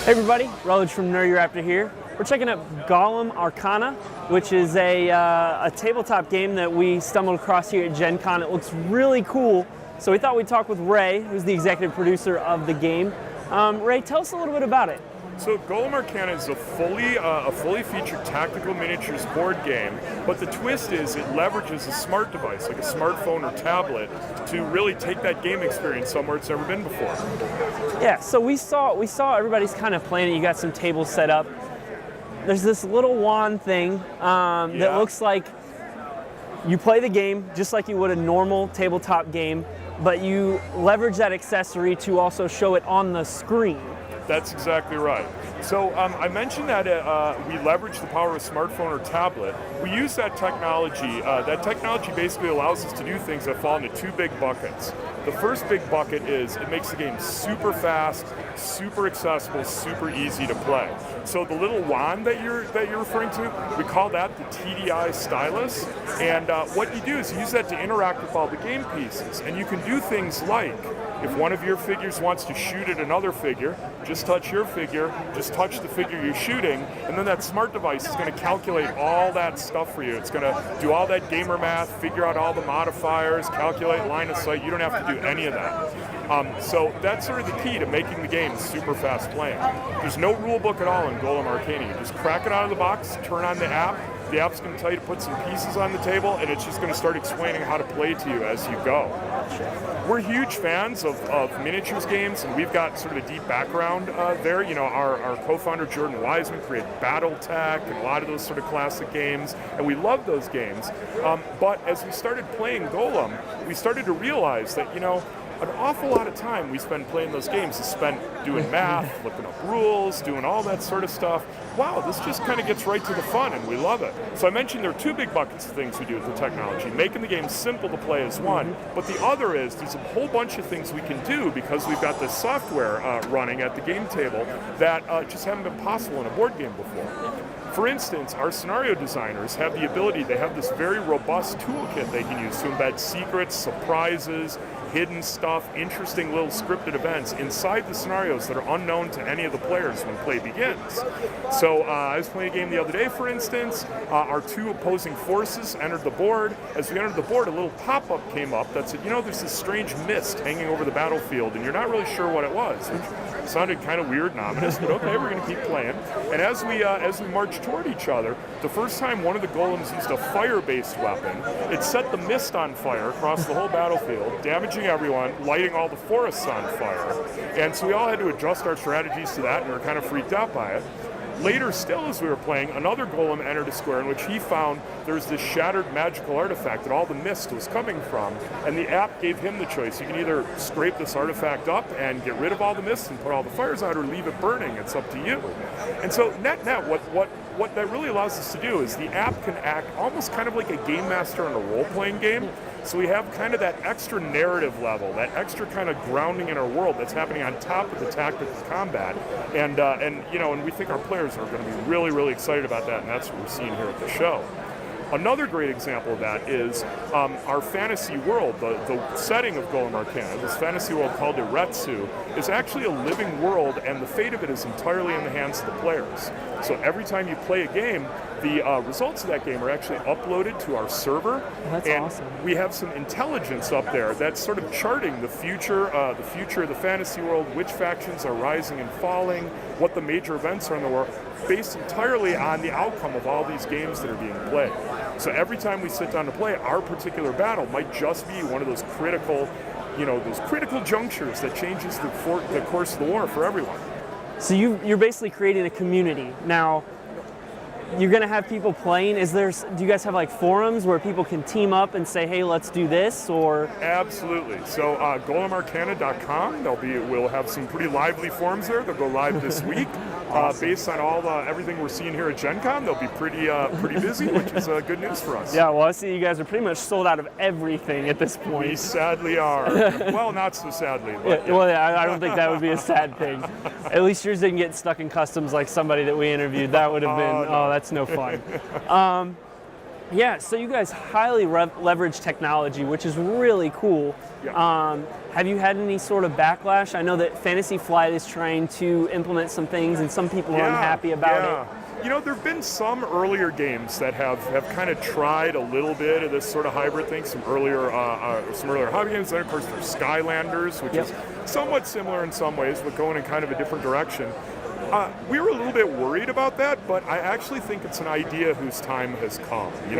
Hey everybody, Rutledge from NerdyRaptor here. We're checking out Golem Arcana, which is a tabletop game that we stumbled across here at GenCon. It looks really cool, so we thought we'd talk with Ray, who's the executive producer of the game. Ray, tell us a little bit about it. So Golem Arcana is a fully featured tactical miniatures board game, but the twist is it leverages a smart device, like a smartphone or tablet, to really take that game experience somewhere it's never been before. Yeah, so we saw everybody's kind of playing it. You got some tables set up. There's this little wand thing that looks like you play the game just like you would a normal tabletop game, but you leverage that accessory to also show it on the screen. That's exactly right. So I mentioned that we leverage the power of a smartphone or tablet. We use that technology. That technology basically allows us to do things that fall into two big buckets. The first big bucket is it makes the game super fast, super accessible, super easy to play. So the little wand that you're referring to, we call that the TDI stylus. And what you do is you use that to interact with all the game pieces. And you can do things like, if one of your figures wants to shoot at another figure, just touch your figure, just touch the figure you're shooting, and then that smart device is going to calculate all that stuff for you. It's going to do all that gamer math, figure out all the modifiers, calculate line of sight. You don't have to do any of that. So that's sort of the key to making the game super fast playing. There's no rule book at all in Golem Arcana. You just crack it out of the box, turn on the app. The app's going to tell you to put some pieces on the table, and it's just going to start explaining how to play to you as you go. We're huge fans of miniatures games, and we've got sort of a deep background there. You know, our co-founder Jordan Wiseman created BattleTech and a lot of those sort of classic games, and we love those games. But as we started playing Golem, we started to realize that, you know, an awful lot of time we spend playing those games is spent doing math, looking up rules, doing all that sort of stuff. Wow, this just kind of gets right to the fun, and we love it. So I mentioned there are two big buckets of things we do with the technology. Making the game simple to play is one, but the other is there's a whole bunch of things we can do because we've got this software running at the game table that just haven't been possible in a board game before. For instance, our scenario designers have the ability, they have this very robust toolkit they can use to embed secrets, surprises, hidden stuff, interesting little scripted events inside the scenarios that are unknown to any of the players when play begins. So I was playing a game the other day, for instance. Our two opposing forces entered the board. As we entered the board, a little pop-up came up that said, you know, there's this strange mist hanging over the battlefield, and you're not really sure what it was. It sounded kind of weird and ominous, but okay, we're going to keep playing. And as we marched toward each other, the first time one of the golems used a fire-based weapon, it set the mist on fire across the whole battlefield, damaging everyone, lighting all the forests on fire. And so we all had to adjust our strategies to that, and we were kind of freaked out by it. Later still, as we were playing, another golem entered a square in which he found there's this shattered magical artifact that all the mist was coming from, and the app gave him the choice. You can either scrape this artifact up and get rid of all the mist and put all the fires out, or leave it burning. It's up to you. And so net, what that really allows us to do is the app can act almost kind of like a game master in a role-playing game. So we have kind of that extra narrative level, that extra kind of grounding in our world that's happening on top of the tactical combat, and you know, and we think our players are going to be really, really excited about that, and that's what we're seeing here at the show. Another great example of that is our fantasy world. The setting of Golem Arcana, this fantasy world called Iretsu, is actually a living world, and the fate of it is entirely in the hands of the players. So every time you play a game, the results of that game are actually uploaded to our server. That's and awesome. We have some intelligence up there that's sort of charting the future of the fantasy world, which factions are rising and falling, what the major events are in the world, based entirely on the outcome of all these games that are being played. So every time we sit down to play, our particular battle might just be one of those critical, you know, those critical junctures that changes the course of the war for everyone. So you're basically creating a community. Now, you're going to have people playing. Do you guys have like forums where people can team up and say, hey, let's do this, or? Absolutely. So golemarcana.com, we'll have some pretty lively forums there. They'll go live this week. Awesome. Based on everything we're seeing here at GenCon, they'll be pretty busy, which is good news for us. Yeah, well, I see you guys are pretty much sold out of everything at this point. We sadly are. Well, not so sadly. But, yeah. Well, yeah, I don't think that would be a sad thing. At least yours didn't get stuck in customs like somebody that we interviewed. That would have been, no. that's no fun. Yeah, so you guys highly leverage technology, which is really cool. Yeah. Have you had any sort of backlash? I know that Fantasy Flight is trying to implement some things, and some people are unhappy about it. You know, there have been some earlier games that have kind of tried a little bit of this sort of hybrid thing. Some earlier hobby games. Then, of course, there's Skylanders, which is somewhat similar in some ways, but going in kind of a different direction. We were a little bit worried about that, but I actually think it's an idea whose time has come. You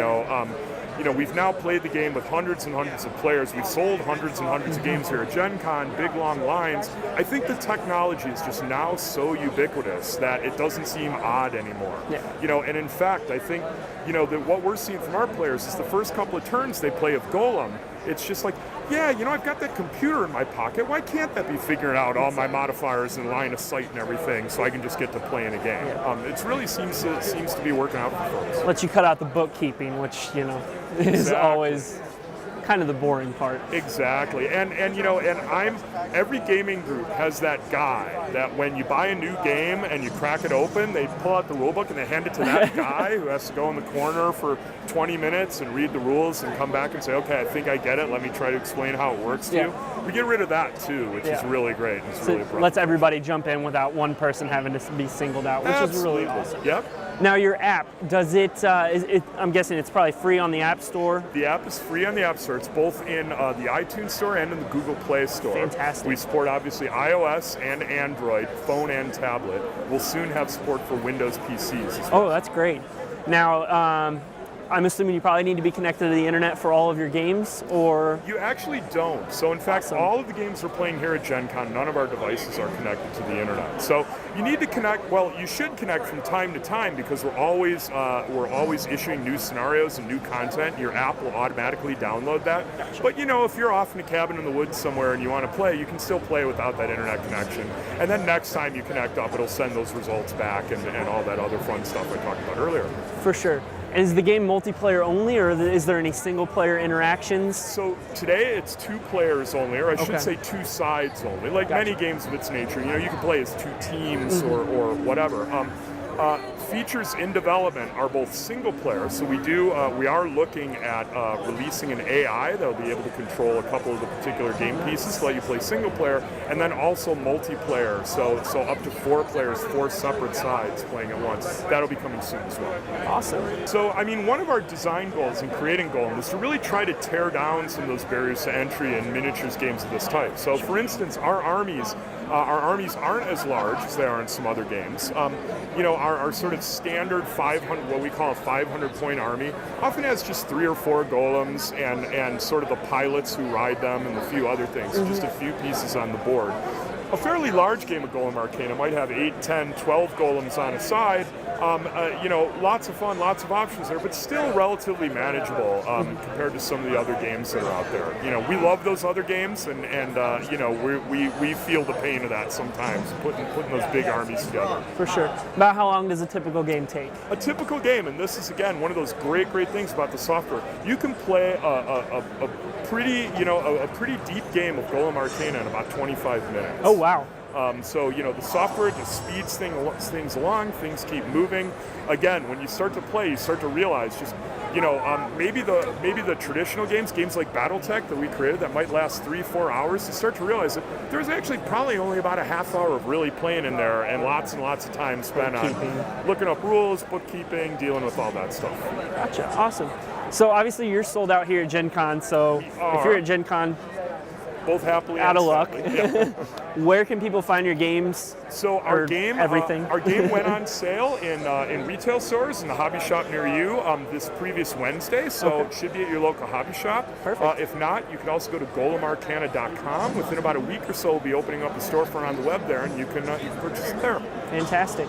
know, we've now played the game with hundreds and hundreds of players. We've sold hundreds and hundreds of games here at Gen Con, big long lines. I think the technology is just now so ubiquitous that it doesn't seem odd anymore. Yeah. You know, and in fact, I think, you know, that what we're seeing from our players is the first couple of turns they play of Golem, it's just like, yeah, you know, I've got that computer in my pocket. Why can't that be figuring out all my modifiers and line of sight and everything so I can just get to playing a game? Yeah. It really seems to be working out for folks. Lets you cut out the bookkeeping, which, you know, is always kind of the boring part. Exactly, and you know, and every gaming group has that guy that when you buy a new game and you crack it open, they pull out the rulebook and they hand it to that guy who has to go in the corner for 20 minutes and read the rules and come back and say, okay, I think I get it. Let me try to explain how it works to you. We get rid of that too, which is really great. It's really lets everybody jump in without one person having to be singled out, which is really awesome. Yep. Now your app, does it, I'm guessing it's probably free on the App Store? The app is free on the App Store. It's both in the iTunes Store and in the Google Play Store. Fantastic. We support obviously iOS and Android, phone and tablet. We'll soon have support for Windows PCs as well. Oh, that's great. Now, I'm assuming you probably need to be connected to the internet for all of your games, or? You actually don't. So in fact, all of the games we're playing here at Gen Con, none of our devices are connected to the internet. So you need to connect, well, you should connect from time to time because we're always issuing new scenarios and new content. Your app will automatically download that. Gotcha. But you know, if you're off in a cabin in the woods somewhere and you want to play, you can still play without that internet connection. And then next time you connect up, it'll send those results back and all that other fun stuff I talked about earlier. For sure. Is the game multiplayer only, or is there any single-player interactions? So today it's 2 players only, or I should say 2 sides only. Like many games of its nature, you know, you can play as 2 teams or whatever. Features in development are both single player, so we are looking at releasing an AI that will be able to control a couple of the particular game pieces to let you play single player, and then also multiplayer, so up to 4 players, 4 separate sides playing at once. That'll be coming soon as well. Awesome. So, I mean, one of our design goals in creating Golem is to really try to tear down some of those barriers to entry in miniatures games of this type. So, for instance, our armies aren't as large as they are in some other games. You know, our sort of standard 500, what we call a 500-point army, often has just 3 or 4 golems and sort of the pilots who ride them and a few other things, just a few pieces on the board. A fairly large game of Golem Arcana might have 8, 10, 12 golems on a side. You know, lots of fun, lots of options there, but still relatively manageable compared to some of the other games that are out there. You know, we love those other games, and you know, we feel the pain of that sometimes, putting those big armies together. For sure. About how long does a typical game take? A typical game, and this is again one of those great things about the software. You can play a pretty deep game of Golem Arcana in about 25 minutes. Oh wow. So, you know, the software just speeds things along, things keep moving. Again, when you start to play, you start to realize just, you know, maybe the traditional games like Battletech that we created that might last 3-4 hours, you start to realize that there's actually probably only about a half hour of really playing in there and lots of time spent on looking up rules, bookkeeping, dealing with all that stuff. Gotcha, awesome. So obviously you're sold out here at Gen Con, so if you're at Gen Con, both happily out of luck. Yeah. Where can people find your games? So our game went on sale in retail stores in the hobby shop near you this previous Wednesday. So it should be at your local hobby shop. Perfect. If not, you can also go to golemarcana.com. Within about a week or so, we'll be opening up a storefront on the web there, and you can purchase it there. Fantastic.